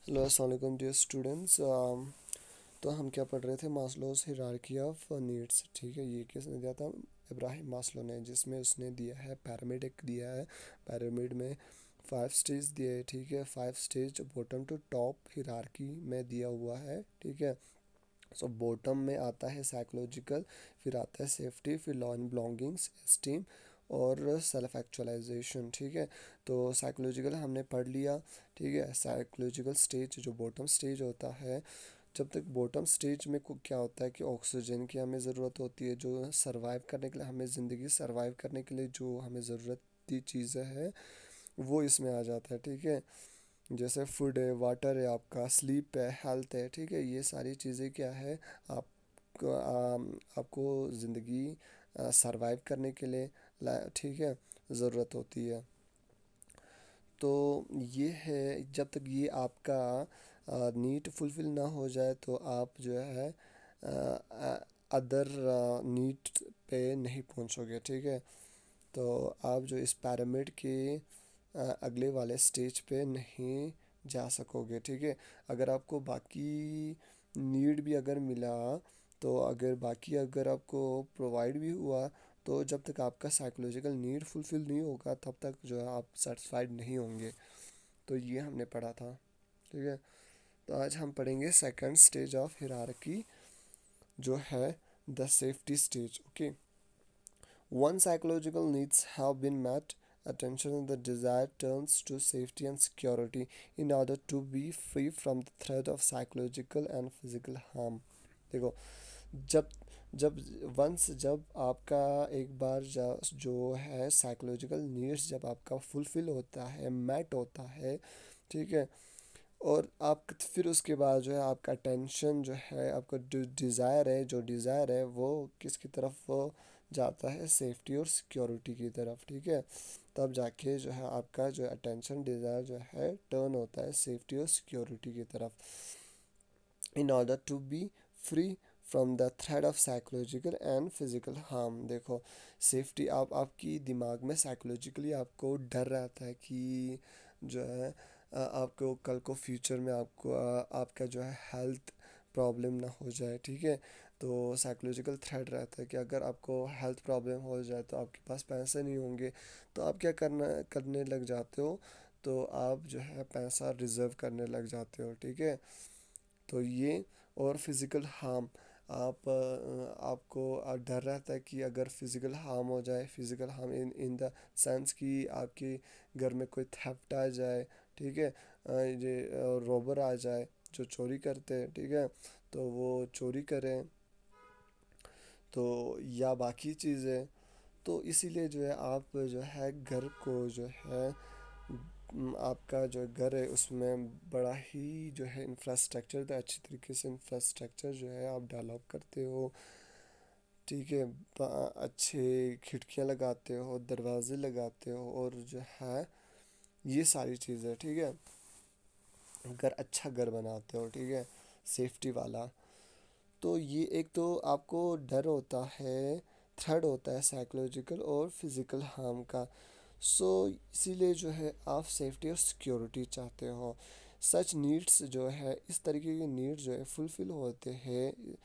Hello अस्सलाम वालेकुम dear students. तो हम क्या पढ़ रहे थे, मास्लोस हायरार्की ऑफ नीड्स। ठीक है, ये किसने दिया था? इब्राहिम मास्लो ने, जिसमें उसने दिया है पिरामिड एक दिया है। पिरामिड में 5 स्टेज दिए है। ठीक है, 5 stage bottom to top hierarchy में दिया हुआ है। ठीक है, सो बॉटम में आता है साइकोलॉजिकल, फिर आता है सेफ्टी, फिर लॉ एंड बिलोंगिंग्स, एस्टीम और सेल्फ एक्चुअलाइजेशन। ठीक है, तो साइकोलॉजिकल हमने पढ़ लिया। ठीक है, साइकोलॉजिकल स्टेज जो बॉटम स्टेज होता है, जब तक बॉटम स्टेज में को क्या होता है कि ऑक्सीजन की हमें ज़रूरत होती है, जो सरवाइव करने के लिए, हमें ज़िंदगी सरवाइव करने के लिए जो हमें ज़रूरत की चीज़ें हैं वो इसमें आ जाता है। ठीक है, जैसे फूड है, वाटर है, आपका स्लीप है, हेल्थ है। ठीक है, ये सारी चीज़ें क्या है, आपको ज़िंदगी सरवाइव करने के लिए ठीक है ज़रूरत होती है। तो ये है, जब तक ये आपका नीड फुलफ़िल ना हो जाए तो आप जो है अदर नीड पे नहीं पहुंचोगे। ठीक है, तो आप जो इस पिरामिड के अगले वाले स्टेज पे नहीं जा सकोगे। ठीक है, अगर आपको बाकी नीड भी अगर मिला, तो अगर बाकी अगर आपको प्रोवाइड भी हुआ, तो जब तक आपका साइकोलॉजिकल नीड फुलफ़िल नहीं होगा तब तक जो है आप सेटिस्फाइड नहीं होंगे। तो ये हमने पढ़ा था। ठीक है, तो आज हम पढ़ेंगे सेकंड स्टेज ऑफ हिरारकी, जो है the safety stage. Okay, once psychological needs have been met, attention and the desire turns to safety and security in order to be free from the threat of psychological and physical harm. देखो, जब जब once जब आपका एक बार जो है psychological needs जब आपका फुलफिल होता है, मैट होता है। ठीक है, और आप फिर उसके बाद जो है आपका टेंशन जो है, आपका जो डिज़ायर है वो किसकी तरफ वो जाता है, सेफ्टी और सिक्योरिटी की तरफ। ठीक है, तब जाके जो है आपका जो अटेंशन डिज़ायर जो है टर्न होता है सेफ्टी और सिक्योरिटी की तरफ, in order to be free from the threat of psychological and physical harm. देखो, सेफ्टी आपकी दिमाग में साइकोलॉजिकली आपको डर रहता है कि जो है आपको कल को फ्यूचर में आपको आपका जो है हेल्थ प्रॉब्लम ना हो जाए। ठीक है, तो साइकोलॉजिकल थ्रेट रहता है कि अगर आपको हेल्थ प्रॉब्लम हो जाए तो आपके पास पैसे नहीं होंगे, तो आप क्या करने लग जाते हो, तो आप जो है पैसा रिजर्व करने लग जाते हो। ठीक है, तो ये और फिज़िकल हार्म, आपको डर रहता है कि अगर फिज़िकल हार्म हो जाए, physical harm in in the sense कि आपके घर में कोई थेफ्ट आ जाए। ठीक है, ये रॉबर आ जाए जो चोरी करते हैं। ठीक है, तो वो चोरी करें, तो या बाकी चीज़ें, तो इसीलिए जो है आप जो है घर को जो है आपका जो घर है उसमें बड़ा ही जो है इंफ्रास्ट्रक्चर, तो अच्छी तरीके से इंफ्रास्ट्रक्चर जो है आप डेवलप करते हो। ठीक है, अच्छे खिड़कियाँ लगाते हो, दरवाजे लगाते हो, और जो है ये सारी चीज़ें। ठीक है, घर अच्छा घर बनाते हो। ठीक है, सेफ्टी वाला। तो ये एक तो आपको डर होता है, थ्रेड होता है साइकोलॉजिकल और फिज़िकल हार्म का। सो इसीलिए जो है आप सेफ्टी और सिक्योरिटी चाहते हो। सच नीड्स जो है, इस तरीके के नीड्स जो है फुलफिल होते हैं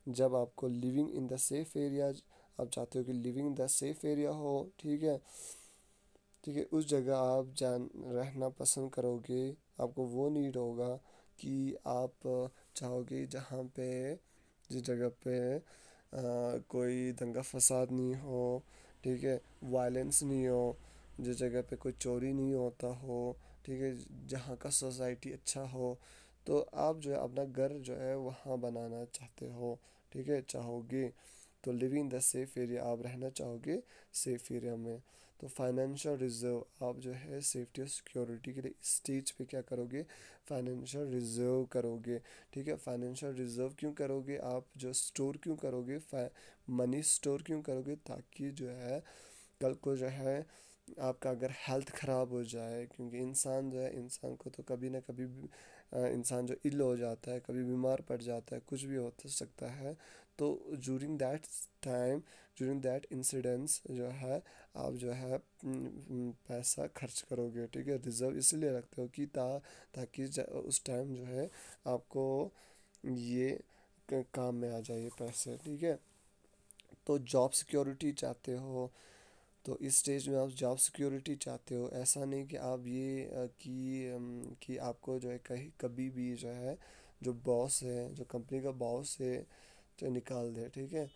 जब आपको living in the safe area, आप चाहते हो कि living in the safe area हो। ठीक है, ठीक है, उस जगह आप जान रहना पसंद करोगे। आपको वो नीड होगा कि आप चाहोगे जहाँ पे, जिस जगह पे कोई दंगा फसाद नहीं हो। ठीक है, वायलेंस नहीं हो, जिस जगह पे कोई चोरी नहीं होता हो। ठीक है, जहाँ का सोसाइटी अच्छा हो, तो आप जो है अपना घर जो है वहाँ बनाना चाहते हो। ठीक है, चाहोगे तो living in the safe area, आप रहना चाहोगे सेफ एरिया में। तो फाइनेंशियल रिजर्व, आप जो है सेफ्टी और सिक्योरिटी के लिए स्टेज पे क्या करोगे, फाइनेंशियल रिजर्व करोगे। ठीक है, फाइनेंशियल रिजर्व क्यों करोगे, आप जो स्टोर क्यों करोगे, मनी स्टोर क्यों करोगे, ताकि जो है कल को जो है आपका अगर हेल्थ ख़राब हो जाए, क्योंकि इंसान जो है, इंसान को तो कभी ना कभी इंसान जो इल हो जाता है, कभी बीमार पड़ जाता है, कुछ भी हो तो सकता है। तो during that time, during that incidence जो है, आप जो है पैसा खर्च करोगे, ठीक है। रिजर्व इसलिए रखते हो कि ताकि उस टाइम जो है आपको ये काम में आ जाए ये पैसे, ठीक है। तो जॉब सिक्योरिटी चाहते हो, तो इस स्टेज में आप जॉब सिक्योरिटी चाहते हो। ऐसा नहीं कि आप ये कि आपको जो है कहीं कभी भी जो है, जो बॉस है, जो कंपनी का बॉस है, जो निकाल दे, ठीक है।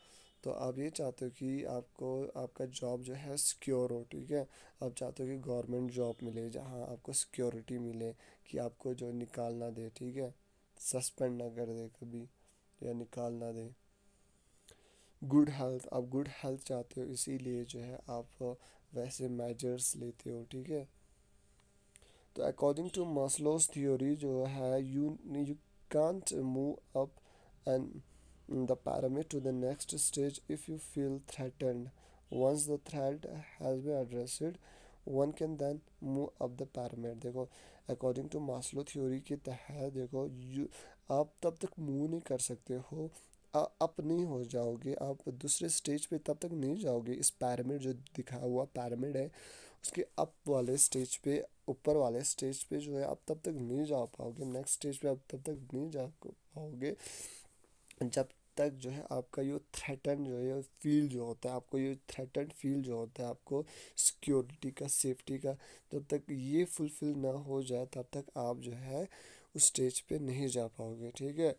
तो आप ये चाहते हो कि आपको आपका जॉब जो है सिक्योर हो, ठीक है। आप चाहते हो कि गवर्नमेंट जॉब मिले जहाँ आपको सिक्योरिटी मिले, कि आपको जो निकाल ना दे, ठीक है, सस्पेंड ना कर दे कभी, या निकाल ना दे। गुड हेल्थ, आप गुड हेल्थ चाहते हो, इसीलिए जो है आप वैसे मेजर्स लेते हो, ठीक है। तो अकॉर्डिंग टू मास्लोस थ्योरी जो है, you can't move up and the pyramid to the next stage if you feel threatened. Once the threat has been addressed, one can then move up the pyramid. देखो, according to Maslow theory के तहत देखो, आप तब तक move नहीं कर सकते हो, अप नहीं हो जाओगे, आप दूसरे स्टेज पे तब तक नहीं जाओगे। इस पैरामिड जो दिखा हुआ पैरामिड है, उसके अप वाले स्टेज पे, ऊपर वाले स्टेज पे जो है आप तब तक नहीं जा पाओगे, नेक्स्ट स्टेज पे आप तब तक नहीं जा पाओगे जब तक जो है आपका ये थ्रेटन जो है फील जो होता है, आपको ये थ्रेटन फील जो होता है आपको सिक्योरिटी का, सेफ्टी का, जब तक ये फुलफिल ना हो जाए तब तक आप जो है उस स्टेज पे नहीं जा पाओगे, ठीक है।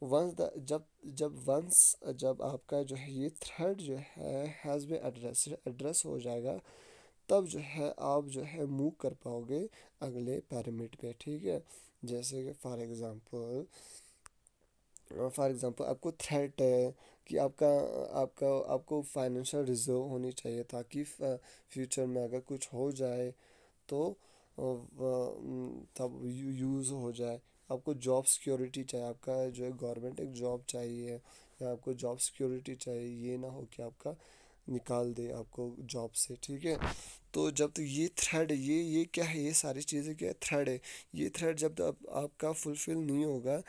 वंस द जब जब वंस जब आपका जो है ये थ्रेड जो है हैज़ बी एड्रेस हो जाएगा, तब जो है आप जो है मूव कर पाओगे अगले पैरामीटर पे, ठीक है। जैसे कि फॉर एग्जांपल आपको थ्रेट है कि आपका आपको फाइनेंशियल रिजर्व होनी चाहिए, ताकि फ्यूचर में अगर कुछ हो जाए तो तब यूज़ हो जाए। आपको जॉब सिक्योरिटी चाहिए, आपका जो है गवर्नमेंट एक जॉब चाहिए, या आपको जॉब सिक्योरिटी चाहिए, ये ना हो कि आपका निकाल दे आपको जॉब से, ठीक है। तो जब तक ये थ्रेड, ये क्या है, ये सारी चीज़ें क्या है, थ्रेड है। ये थ्रेड जब तक आपका फुलफिल नहीं होगा,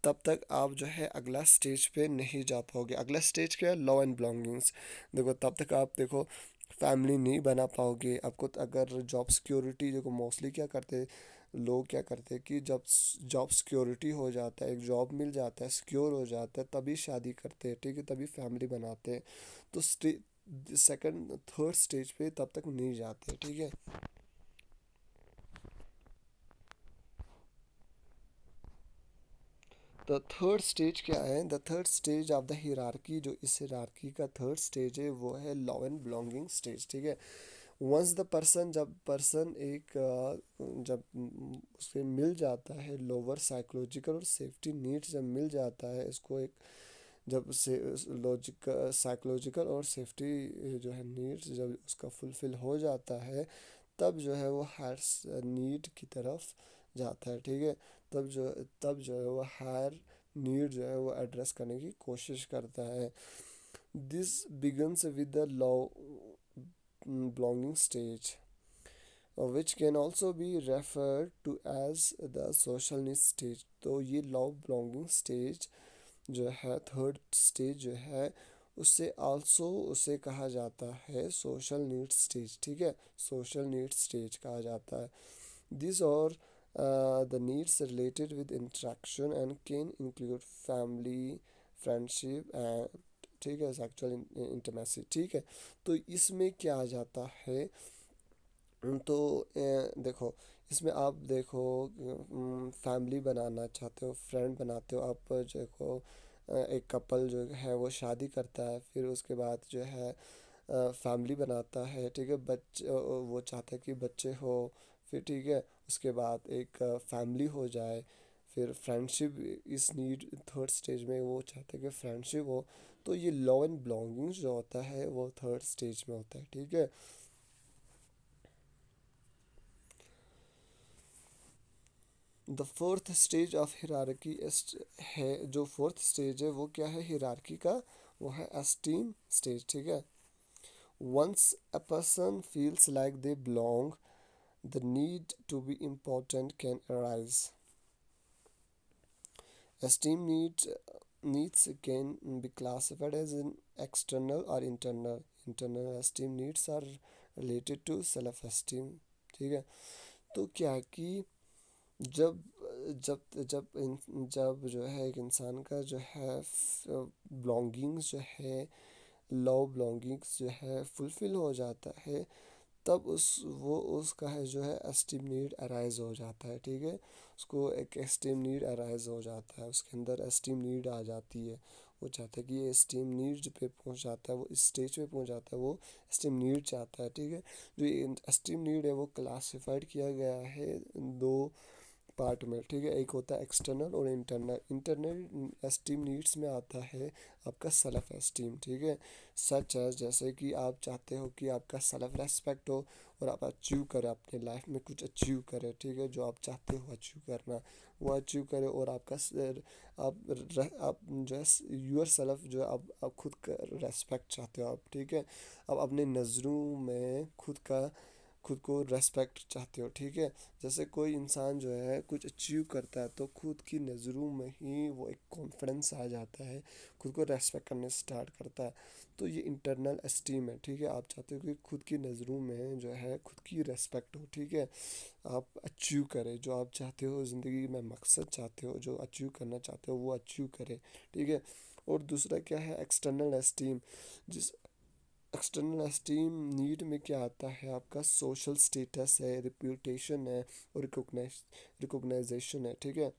तब तक आप जो है अगला स्टेज पे नहीं जा पाओगे। अगला स्टेज क्या है, लॉ एंड बिलोंगिंग्स। देखो, तब तक आप देखो फैमिली नहीं बना पाओगे। आपको अगर जॉब सिक्योरिटी, देखो मोस्टली क्या करते, लोग क्या करते हैं कि जब जॉब सिक्योरिटी हो जाता है, एक जॉब मिल जाता है, सिक्योर हो जाता है, तभी शादी करते हैं, ठीक है, तभी फैमिली बनाते हैं। तो सेकंड थर्ड स्टेज पे तब तक नहीं जाते, ठीक है। द थर्ड स्टेज क्या है, the third stage of the hierarchy, जो इस हिरार्की का थर्ड स्टेज है वो है लॉ एंड बिलोंगिंग स्टेज, ठीक है। वंस द पर्सन, जब पर्सन एक जब उसे मिल जाता है लोअर साइकोलॉजिकल और सेफ्टी नीड्स, जब मिल जाता है इसको एक, जब से लॉजिक साइकोलॉजिकल और सेफ्टी जो है नीड्स जब उसका फुलफिल हो जाता है, तब जो है वो हायर नीड की तरफ जाता है, ठीक है। तब जो है वो हायर नीड जो है वो एड्रेस करने की कोशिश करता है। This begins with the law belonging stage, which can also be referred to as the social needs stage। तो ये लॉ belonging stage जो है, थर्ड स्टेज जो है, उससे आल्सो उसे कहा जाता है सोशल नीड्स स्टेज, ठीक है, सोशल नीड्स स्टेज कहा जाता है। दिस और the needs related with interaction and can include family, friendship and, ठीक है, सेक्सुअल इंटीमेसी, ठीक है। तो इसमें क्या आ जाता है, तो देखो, इसमें आप देखो फैमिली बनाना चाहते हो, फ्रेंड बनाते हो आप, देखो एक कपल जो है वो शादी करता है, फिर उसके बाद जो है फैमिली बनाता है, ठीक है, बच्चे वो चाहता है कि बच्चे हो, फिर ठीक है, उसके बाद एक फैमिली हो जाए, फिर फ्रेंडशिप, इस नीड थर्ड स्टेज में वो चाहते हैं कि फ्रेंडशिप हो। तो ये लव एंड बिलोंगिंग्स जो होता है वो थर्ड स्टेज में होता है, ठीक है। The fourth stage of hierarchy है, जो फोर्थ स्टेज है वो क्या है हिरारकी का, वो है एस्टीम स्टेज, ठीक है। Once a person feels like they belong, the need to be important can arise. Esteem needs can be classified as an external or internal. Internal esteem needs are related to self esteem. ठीक है, तो क्या है कि जब जब जब जब जो है एक इंसान का जो है बिलोंगिंग्स जो है, लव बिलोंगिंग्स जो है फुलफिल हो जाता है, तब उसका है जो है एस्टीम नीड अराइज हो जाता है। ठीक है, उसको एक एस्टीम नीड अराइज हो जाता है, उसके अंदर एस्टीम नीड आ जाती है। वो चाहता है कि ये एस्टीम नीड पे पहुंच जाता है, वो इस स्टेज पे पहुंच जाता है, वो एस्टीम नीड चाहता है। ठीक है, जो ये एस्टीम नीड है वो क्लासिफाइड किया गया है दो पार्ट में। ठीक है, एक होता है एक्सटर्नल और इंटरनल। इंटरनल एस्टीम नीड्स में आता है आपका सेल्फ एस्टीम। ठीक है, सच है जैसे कि आप चाहते हो कि आपका सेल्फ रेस्पेक्ट हो और आप अचीव करें, अपने लाइफ में कुछ अचीव करें। ठीक है, जो आप चाहते हो अचीव करना वो अचीव करें, और आपका आप जो है यूर सेल्फ जो है आप खुद का रेस्पेक्ट चाहते हो आप। ठीक है, आप अपने नज़रों में खुद को रेस्पेक्ट चाहते हो। ठीक है, जैसे कोई इंसान जो है कुछ अचीव करता है तो खुद की नज़रों में ही वो एक कॉन्फिडेंस आ जाता है, खुद को रेस्पेक्ट करने स्टार्ट करता है। तो ये इंटरनल एस्टीम है। ठीक है, आप चाहते हो कि खुद की नज़रों में जो है खुद की रेस्पेक्ट हो। ठीक है, आप अचीव करें जो आप चाहते हो ज़िंदगी में, मकसद चाहते हो, जो अचीव करना चाहते हो वो अचीव करें। ठीक है, और दूसरा क्या है एक्सटर्नल एस्टीम। जिस एक्सटर्नल एस्टीम नीड में क्या आता है, आपका सोशल स्टेटस है, रिप्यूटेशन है और रिकॉग्नाइजेशन है। ठीक है,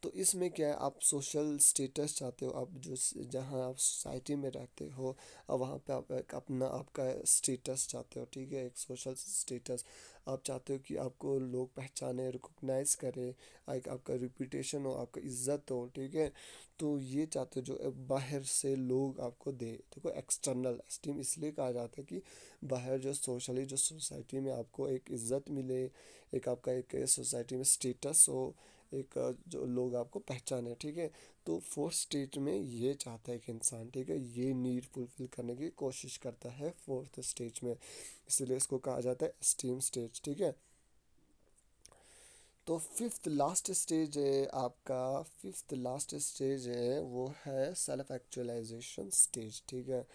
तो इसमें क्या है, आप सोशल स्टेटस चाहते हो, आप जो जहाँ आप सोसाइटी में रहते हो, अब वहाँ पे आप एक अपना आपका स्टेटस चाहते हो। ठीक है, एक सोशल स्टेटस आप चाहते हो कि आपको लोग पहचाने, रिकॉग्नाइज करें, एक आपका रिप्यूटेशन हो, आपका इज्जत हो। ठीक है, तो ये चाहते हो जो बाहर से लोग आपको दे। देखो एक्सटर्नल एस्टीम इसलिए कहा जाता है कि बाहर जो सोशली जो सोसाइटी में आपको एक इज्जत मिले, एक आपका एक सोसाइटी में स्टेटस हो, एक जो लोग आपको पहचाने। ठीक है, तो फोर्थ स्टेज में ये चाहता है कि इंसान, ठीक है, ये नीड फुलफिल करने की कोशिश करता है फोर्थ स्टेज में, इसलिए इसको कहा जाता है एस्टीम स्टेज। ठीक है, तो फिफ्थ लास्ट स्टेज है आपका, फिफ्थ लास्ट स्टेज है वो है सेल्फ एक्चुअलाइजेशन स्टेज। ठीक है,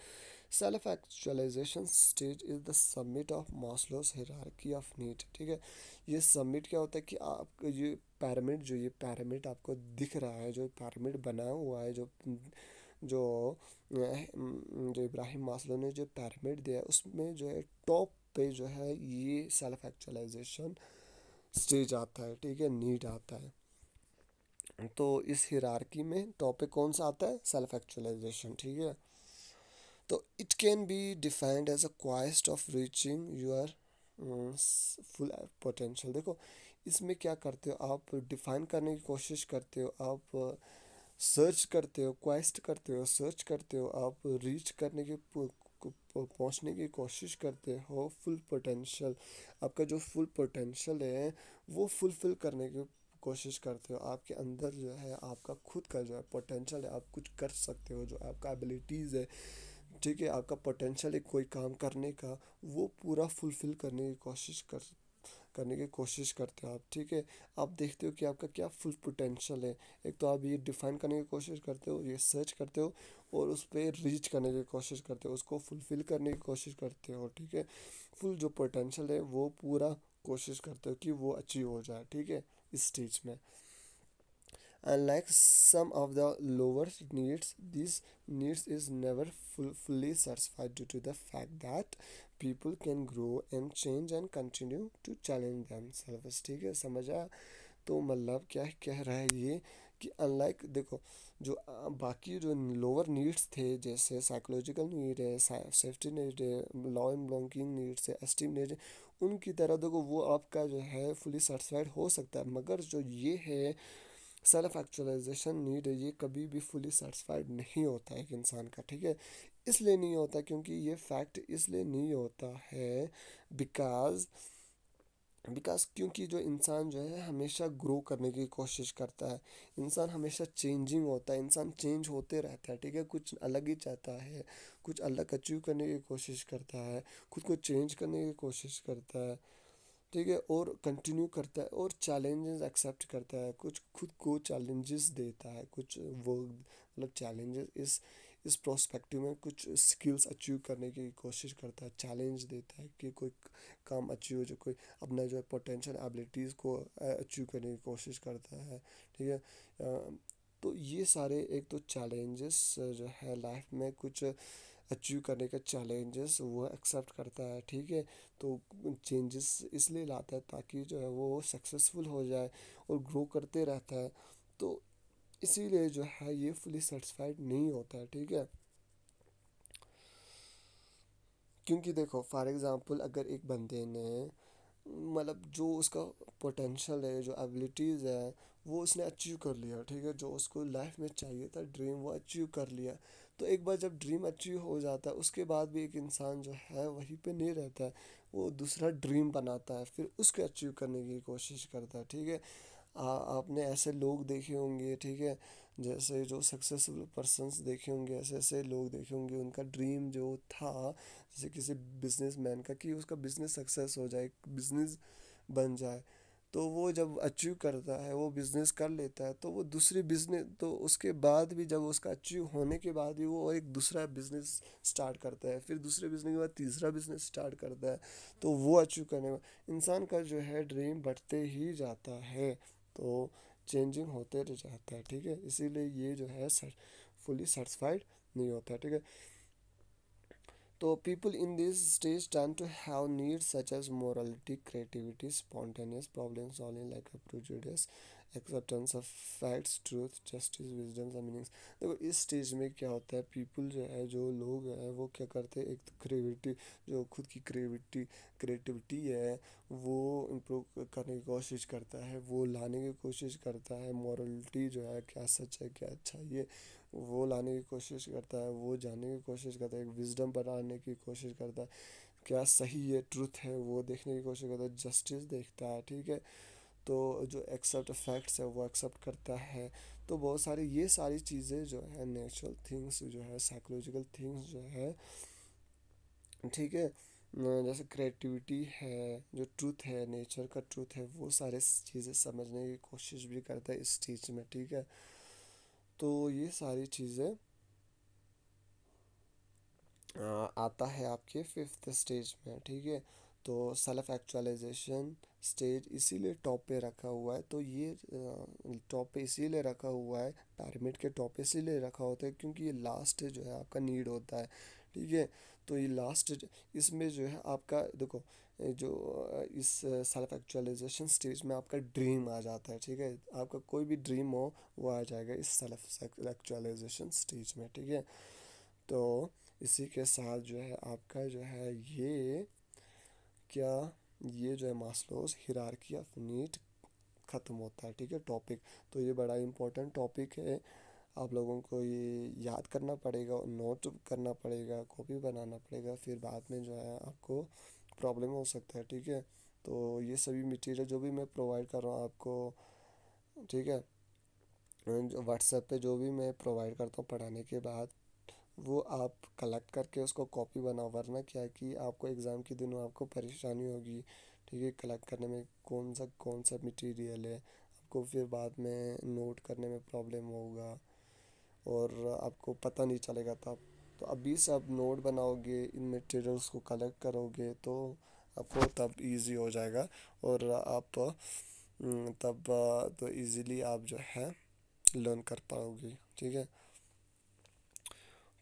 self actualization stage is the submit of Maslow's hierarchy of need. ठीक है, ये सबमिट क्या होता है कि आप ये पैरामिड, जो ये पैरामिड आपको दिख रहा है, जो पैरामिड बना हुआ है, जो जो इब्राहिम मास्लो ने जो पैरामिड दिया है उसमें जो है टॉप पे जो है ये सेल्फ एक्चुअलाइजेशन स्टेज आता है। ठीक है, नीड आता है। तो इस हिरारकी में टॉप पे कौन सा आता है, सेल्फ एक्चुअलाइजेशन। ठीक है, तो it can be defined as a quest of reaching your full potential. देखो इसमें क्या करते हो, आप डिफाइन करने की कोशिश करते हो, आप सर्च करते हो, क्वेस्ट करते हो, सर्च करते हो, आप रीच करने की पहुंचने की कोशिश करते हो फुल पोटेंशियल। आपका जो फुल पोटेंशियल है वो फुलफिल करने की कोशिश करते हो। आपके अंदर जो है आपका खुद का जो है पोटेंशियल है, आप कुछ कर सकते हो, जो आपका एबिलिटीज़ है। ठीक है, आपका पोटेंशियल है कोई काम करने का, वो पूरा फुलफिल करने की कोशिश करते हो आप। ठीक है, आप देखते हो कि आपका क्या फुल पोटेंशियल है। एक तो आप ये डिफाइन करने की कोशिश करते हो, ये सर्च करते हो, और उस पर रीच करने की कोशिश करते हो, उसको फुलफिल करने की कोशिश करते हो। ठीक है, फुल जो पोटेंशियल है वो पूरा कोशिश करते हो कि वो अचीव हो जाए। ठीक है, इस स्टेज में unlike some of the lower needs, these needs is never fully satisfied due to the fact that people can grow and change and continue to challenge themselves। ठीक है, समझा? तो मतलब क्या कह रहा है ये कि अनलाइक देखो जो बाकी जो लोअर नीड्स थे, जैसे साइकोलॉजिकल नीड है, सेफ्टी नीड है, लॉ एंड बिलोंगिंग नीड्स है, एस्टीम नीड है, उनकी तरह देखो वो आपका जो है फुली सेटिस्फाइड हो सकता है, मगर जो ये है सेल्फ एक्चुअलाइजेशन नीड है, ये कभी भी फुली सेटिस्फाइड नहीं होता है एक इंसान का। ठीक है, इसलिए नहीं होता क्योंकि ये फैक्ट इसलिए नहीं होता है बिकॉज बिकॉज क्योंकि जो इंसान जो है हमेशा ग्रो करने की कोशिश करता है, इंसान हमेशा चेंजिंग होता है, इंसान चेंज होते रहता है, ठीक है, कुछ अलग ही चाहता है, कुछ अलग अचीव करने की कोशिश करता है, खुद को चेंज करने की कोशिश करता है, ठीक है, और कंटिन्यू करता है और चैलेंजेस एक्सेप्ट करता है, कुछ खुद को चैलेंजेस देता है, कुछ वो मतलब चैलेंजेस इस प्रोस्पेक्टिव में कुछ स्किल्स अचीव करने की कोशिश करता है, चैलेंज देता है कि कोई काम अचीव हो जो कोई अपना जो है पोटेंशियल एबिलिटीज़ को अचीव करने की कोशिश करता है, ठीक है। तो ये सारे एक तो चैलेंजेस जो है लाइफ में कुछ अचीव करने का चैलेंजेस वो एक्सेप्ट करता है, ठीक है। तो चेंजेस इसलिए लाता है ताकि जो है वो सक्सेसफुल हो जाए और ग्रो करते रहता है। तो इसीलिए जो है ये फुली सेटिस्फाइड नहीं होता है, ठीक है। क्योंकि देखो फॉर एग्जांपल अगर एक बंदे ने मतलब जो उसका पोटेंशियल है, जो एबिलिटीज़ है, वो उसने अचीव कर लिया, ठीक है, जो उसको लाइफ में चाहिए था ड्रीम वो अचीव कर लिया। तो एक बार जब ड्रीम अचीव हो जाता है उसके बाद भी एक इंसान जो है वहीं पे नहीं रहता है, वो दूसरा ड्रीम बनाता है, फिर उसको अचीव करने की कोशिश करता है, ठीक है। आपने ऐसे लोग देखे होंगे, ठीक है, जैसे जो सक्सेसफुल पर्सन्स देखे होंगे, ऐसे ऐसे लोग देखे होंगे उनका ड्रीम जो था, जैसे किसी बिजनेसमैन का कि उसका बिजनेस सक्सेस हो जाए, बिजनेस बन जाए, तो वो जब अचीव करता है, वो बिजनेस कर लेता है, तो वो दूसरी बिजनेस, तो उसके बाद भी जब उसका अचीव होने के बाद भी वो एक दूसरा बिजनेस स्टार्ट करता है, फिर दूसरे बिजनेस के बाद तीसरा बिजनेस स्टार्ट करता है। तो वो अचीव करने में इंसान का जो है ड्रीम बढ़ते ही जाता है, तो चेंजिंग होते रह जाता है, ठीक है, इसीलिए ये जो है फुली सेटिस्फाइड नहीं होता है, ठीक है। तो people in this stage tend to have needs such as morality, creativity, spontaneous problem solving like a prejudice, acceptance of facts, truth, justice, wisdom and meanings। देखो इस स्टेज में क्या होता है, पीपल जो है, जो लोग हैं वो क्या करते हैं, एक तो क्रिएटिविटी, जो खुद की क्रिएटिविटी है वो इम्प्रूव करने की कोशिश करता है, वो लाने की कोशिश करता है, मॉरलिटी जो है क्या सच है क्या अच्छा है ये वो लाने की कोशिश करता है, वो जानने की कोशिश करता है, एक विजडम बनाने की कोशिश करता है, क्या सही है ट्रुथ है वो देखने की कोशिश करता है, जस्टिस देखता है, ठीक है। तो जो एक्सेप्ट फैक्ट्स है वो एक्सेप्ट करता है। तो बहुत सारी ये सारी चीज़ें जो है नेचुरल थिंग्स जो है साइकोलॉजिकल थिंग्स जो है, ठीक है, जैसे क्रिएटिविटी है, जो ट्रूथ है, नेचर का ट्रूथ है, वो सारे चीज़ें समझने की कोशिश भी करता है इस चीज़ में, ठीक है। तो ये सारी चीज़ें आता है आपके फिफ्थ स्टेज में, ठीक है। तो सेल्फ एक्चुअलाइजेशन स्टेज इसीलिए टॉप पे रखा हुआ है, तो ये टॉप पे इसीलिए रखा हुआ है, पिरामिड के टॉप पे इसीलिए रखा होता है क्योंकि ये लास्ट जो है आपका नीड होता है, ठीक है। तो ये लास्ट इसमें जो है आपका देखो जो इस सेल्फ एक्चुअलाइजेशन स्टेज में आपका ड्रीम आ जाता है, ठीक है, आपका कोई भी ड्रीम हो वो आ जाएगा इस सेल्फ एक्चुअलाइजेशन स्टेज में, ठीक है। तो इसी के साथ जो है आपका जो है ये क्या ये जो है मास्लोज हिरार्की ऑफ नीड ख़त्म होता है, ठीक है, टॉपिक। तो ये बड़ा इंपॉर्टेंट टॉपिक है, आप लोगों को ये याद करना पड़ेगा, नोट करना पड़ेगा, कॉपी बनाना पड़ेगा, फिर बाद में जो है आपको प्रॉब्लम हो सकता है, ठीक है। तो ये सभी मटेरियल जो भी मैं प्रोवाइड कर रहा हूँ आपको, ठीक है, जो व्हाट्सएप पे जो भी मैं प्रोवाइड करता हूँ पढ़ाने के बाद, वो आप कलेक्ट करके उसको कॉपी बनाओ, वरना क्या है कि आपको एग्ज़ाम के दिनों आपको परेशानी होगी, ठीक है, कलेक्ट करने में कौन सा मटेरियल है, आपको फिर बाद में नोट करने में प्रॉब्लम होगा और आपको पता नहीं चलेगा तब। तो अभी से आप नोट बनाओगे, इन मटेरियल्स को कलेक्ट करोगे तो आपको तब इजी हो जाएगा, और आप तब तो इजीली आप जो है लर्न कर पाओगे, ठीक है।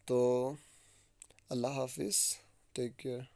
तो अल्लाह हाफिज़, टेक केयर।